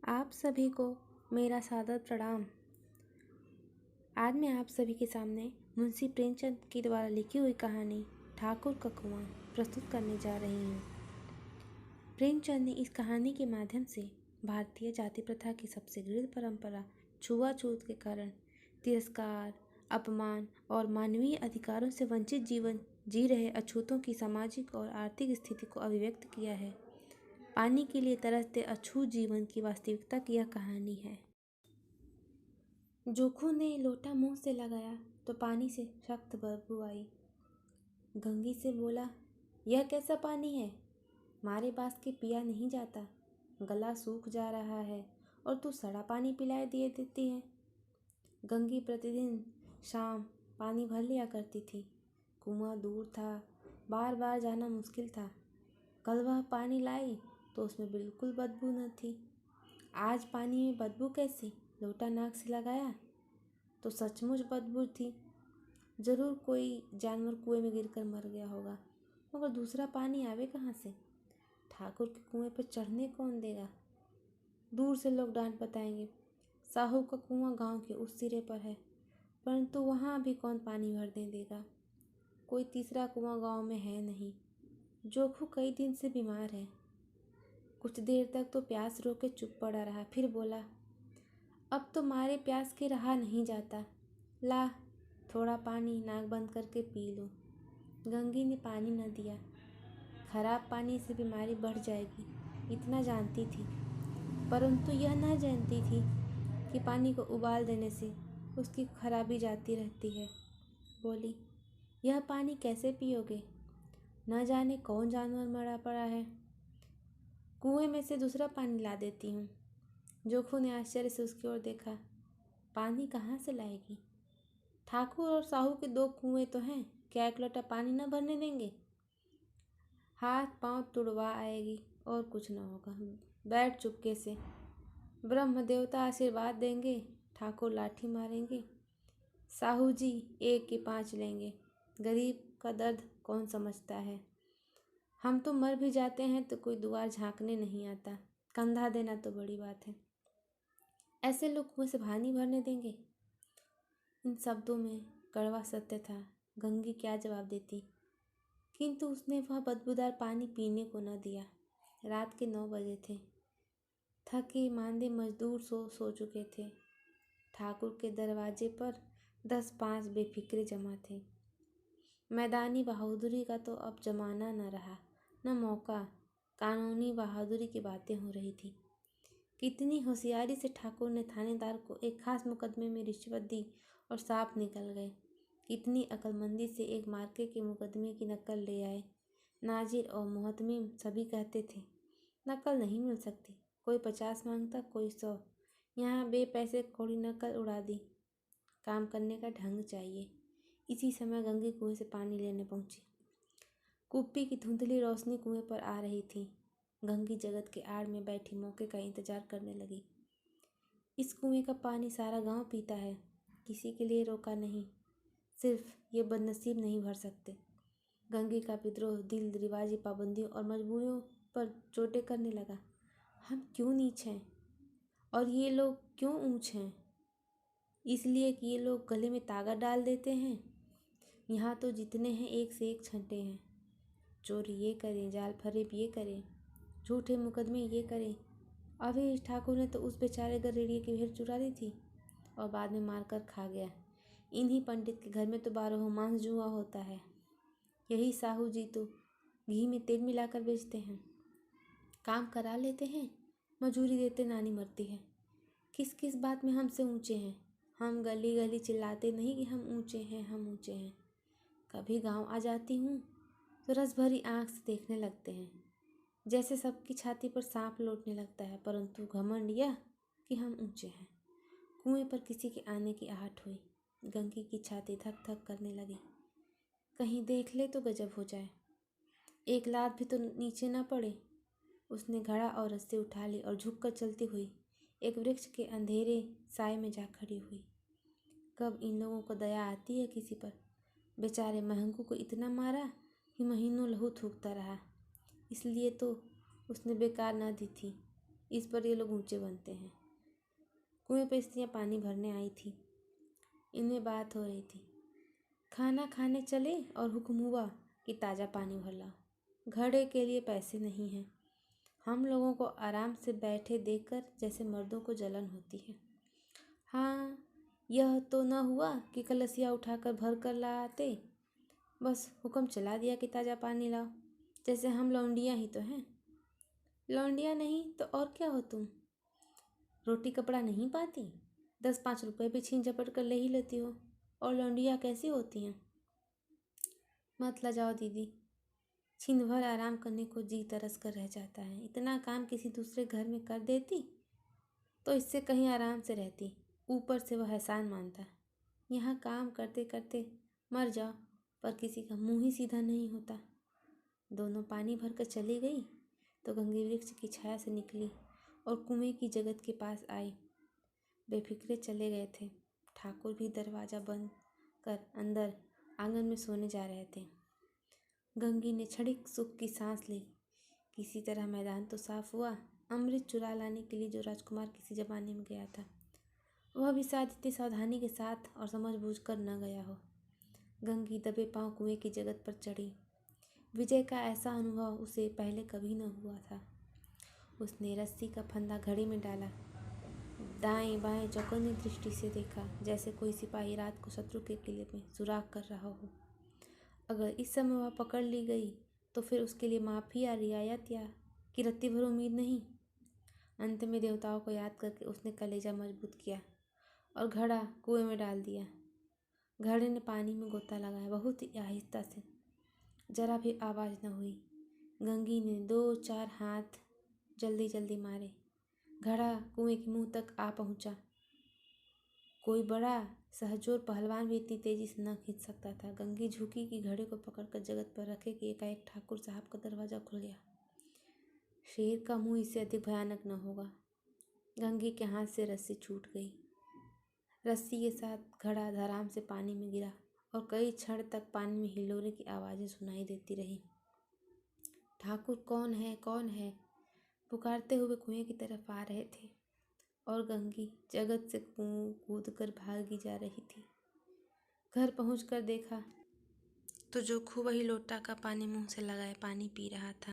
आप सभी को मेरा सादर प्रणाम। आज मैं आप सभी के सामने मुंशी प्रेमचंद की द्वारा लिखी हुई कहानी ठाकुर का कुआं प्रस्तुत करने जा रही हूँ। प्रेमचंद ने इस कहानी के माध्यम से भारतीय जाति प्रथा की सबसे घृणित परंपरा छुआछूत के कारण तिरस्कार, अपमान और मानवीय अधिकारों से वंचित जीवन जी रहे अछूतों की सामाजिक और आर्थिक स्थिति को अभिव्यक्त किया है। पानी के लिए तरसते अछूत जीवन की वास्तविकता की यह कहानी है। जोखू ने लोटा मुंह से लगाया तो पानी से सख्त बदबू आई। गंगी से बोला, यह कैसा पानी है? मारे बास के पिया नहीं जाता, गला सूख जा रहा है और तू सड़ा पानी पिलाए दिए देती है। गंगी प्रतिदिन शाम पानी भर लिया करती थी। कुआं दूर था, बार बार जाना मुश्किल था। कल वह पानी लाई तो उसमें बिल्कुल बदबू न थी। आज पानी में बदबू कैसी? लोटा नाक से लगाया तो सचमुच बदबू थी। जरूर कोई जानवर कुएं में गिरकर मर गया होगा, मगर दूसरा पानी आवे कहाँ से? ठाकुर के कुएं पर चढ़ने कौन देगा? दूर से लोग डांट बताएंगे, साहू का कुआं गांव के उस सिरे पर है, परंतु वहां भी कौन पानी भरने देगा? कोई तीसरा कुआं गांव में है नहीं। जोखू कई दिन से बीमार है। कुछ देर तक तो प्यास रोके चुप पड़ा रहा, फिर बोला, अब तो मारे प्यास के रहा नहीं जाता। ला थोड़ा पानी नाक बंद करके पी लो। गंगी ने पानी न दिया। खराब पानी से बीमारी बढ़ जाएगी, इतना जानती थी, परंतु यह न जानती थी कि पानी को उबाल देने से उसकी खराबी जाती रहती है। बोली, यह पानी कैसे पियोगे? न जाने कौन जानवर मरा पड़ा है। कुएं में से दूसरा पानी ला देती हूँ। जोखू ने आश्चर्य से उसकी ओर देखा। पानी कहाँ से लाएगी? ठाकुर और साहू के दो कुएं तो हैं, क्या एक लोटा पानी न भरने देंगे? हाथ पांव तुड़वा आएगी और कुछ न होगा। बैठ चुपके से। ब्रह्म देवता आशीर्वाद देंगे, ठाकुर लाठी मारेंगे, साहू जी 1 के 5 लेंगे। गरीब का दर्द कौन समझता है? हम तो मर भी जाते हैं तो कोई दुआर झांकने नहीं आता, कंधा देना तो बड़ी बात है। ऐसे लोग कुएं से पानी भरने देंगे? इन शब्दों में कड़वा सत्य था। गंगी क्या जवाब देती, किंतु उसने वह बदबूदार पानी पीने को न दिया। रात के 9 बजे थे। थके मांदे मजदूर सो चुके थे। ठाकुर के दरवाजे पर 10-5 बेफिक्रे जमा थे। मैदानी बहादुरी का तो अब जमाना न रहा, न मौका। कानूनी बहादुरी की बातें हो रही थी। कितनी होशियारी से ठाकुर ने थानेदार को एक खास मुकदमे में रिश्वत दी और साफ निकल गए। कितनी अक्लमंदी से एक मार्के के मुकदमे की नकल ले आए। नाजिर और मुहतमिम सभी कहते थे, नकल नहीं मिल सकती। कोई 50 मांगता, कोई 100। यहाँ बेपैसे कौड़ी नकल उड़ा दी। काम करने का ढंग चाहिए। इसी समय गंगी कुएं से पानी लेने पहुंची। कुप्पी की धुंधली रोशनी कुएं पर आ रही थी। गंगी जगत के आड़ में बैठी मौके का इंतजार करने लगी। इस कुएं का पानी सारा गांव पीता है, किसी के लिए रोका नहीं। सिर्फ ये बदनसीब नहीं भर सकते। गंगी का विद्रोह दिल रिवाजी पाबंदियों और मजबूरियों पर चोटें करने लगा। हम क्यों नीच हैं और ये लोग क्यों ऊंच हैं? इसलिए कि ये लोग गले में तागा डाल देते हैं। यहाँ तो जितने हैं एक से एक छंटे हैं। चोरी ये करें, जाल फरेब ये करें, झूठे मुकदमे ये करें। अभी ठाकुर ने तो उस बेचारे गरेड़िए की भेड़ चुरा ली थी और बाद में मारकर खा गया। इन्हीं पंडित के घर में तो 12 मांस जुआ होता है। यही साहू जी तो घी में तेल मिलाकर बेचते हैं। काम करा लेते हैं, मजूरी देते नानी मरती है। किस किस बात में हमसे ऊंचे हैं? हम गली गली चिल्लाते नहीं कि हम ऊंचे हैं, हम ऊंचे हैं। कभी गांव आ जाती हूँ तो रस भरी आँख से देखने लगते हैं, जैसे सबकी छाती पर सांप लौटने लगता है, परंतु घमंड यह कि हम ऊंचे हैं। कुएं पर किसी के आने की आहट हुई। गंगी की छाती धक धक करने लगी। कहीं देख ले तो गजब हो जाए, एक लात भी तो नीचे ना पड़े। उसने घड़ा और रस्सी उठा ली और झुककर चलती हुई एक वृक्ष के अंधेरे साए में जा खड़ी हुई। कब इन लोगों को दया आती है किसी पर? बेचारे महंगू को इतना मारा कि महीनों लहू थूकता रहा। इसलिए तो उसने बेकार ना दी थी। इस पर ये लोग ऊंचे बनते हैं। कुएं पे स्त्रियाँ पानी भरने आई थी। इनमें बात हो रही थी। खाना खाने चले और हुक्म हुआ कि ताज़ा पानी भर लाओ। घड़े के लिए पैसे नहीं हैं। हम लोगों को आराम से बैठे देखकर जैसे मर्दों को जलन होती है। हाँ, यह तो न हुआ कि कलसिया उठाकर भर कर ला आते, बस हुक्म चला दिया कि ताज़ा पानी लाओ, जैसे हम लौंडियाँ ही तो हैं। लौंडियाँ नहीं तो और क्या हो तुम? रोटी कपड़ा नहीं पाती, 10-5 रुपए भी छीन झपट कर ले ही लेती हो, और लौंडियाँ कैसी होती हैं? मत लजाओ दीदी, छिंद भर आराम करने को जी तरस कर रह जाता है। इतना काम किसी दूसरे घर में कर देती तो इससे कहीं आराम से रहती। ऊपर से वह एहसान मानता। यहाँ काम करते करते मर जाओ, पर किसी का मुंह ही सीधा नहीं होता। दोनों पानी भर कर चली गई तो गंगी वृक्ष की छाया से निकली और कुएं की जगत के पास आई। बेफिक्रे चले गए थे। ठाकुर भी दरवाज़ा बंद कर अंदर आंगन में सोने जा रहे थे। गंगी ने क्षणिक सुख की सांस ली। किसी तरह मैदान तो साफ हुआ। अमृत चुरा लाने के लिए जो राजकुमार किसी जमाने में गया था, वह भी शायद इतनी सावधानी के साथ और समझबूझ कर न गया हो। गंगी दबे पांव कुएं की जगत पर चढ़ी। विजय का ऐसा अनुभव उसे पहले कभी न हुआ था। उसने रस्सी का फंदा घड़ी में डाला, दाएं बाएं चौकन्नी दृष्टि से देखा, जैसे कोई सिपाही रात को शत्रु के किले में सुराग कर रहा हो। अगर इस समय वह पकड़ ली गई तो फिर उसके लिए माफ़ी या रियायत या कि रत्ती भर उम्मीद नहीं। अंत में देवताओं को याद करके उसने कलेजा मजबूत किया और घड़ा कुएं में डाल दिया। घड़े ने पानी में गोता लगाया, बहुत ही आहिस्ता से, जरा भी आवाज़ न हुई। गंगी ने 2-4 हाथ जल्दी जल्दी मारे। घड़ा कुएं के मुंह तक आ पहुंचा। कोई बड़ा सहजोर पहलवान भी इतनी तेजी से न खींच सकता था। गंगी झुकी कि घड़े को पकड़कर जगत पर रखे कि एकाएक ठाकुर साहब का दरवाज़ा खुल गया। शेर का मुंह इससे अधिक भयानक न होगा। गंगी के हाथ से रस्सी छूट गई। रस्सी के साथ घड़ा धड़ाम से पानी में गिरा और कई क्षण तक पानी में हिलोरे की आवाज़ें सुनाई देती रही। ठाकुर कौन है, कौन है, पुकारते हुए कुएं की तरफ आ रहे थे और गंगी जगत से कूद कर भागी जा रही थी। घर पहुंचकर देखा तो जोखू वही लोटा का पानी मुंह से लगाए पानी पी रहा था।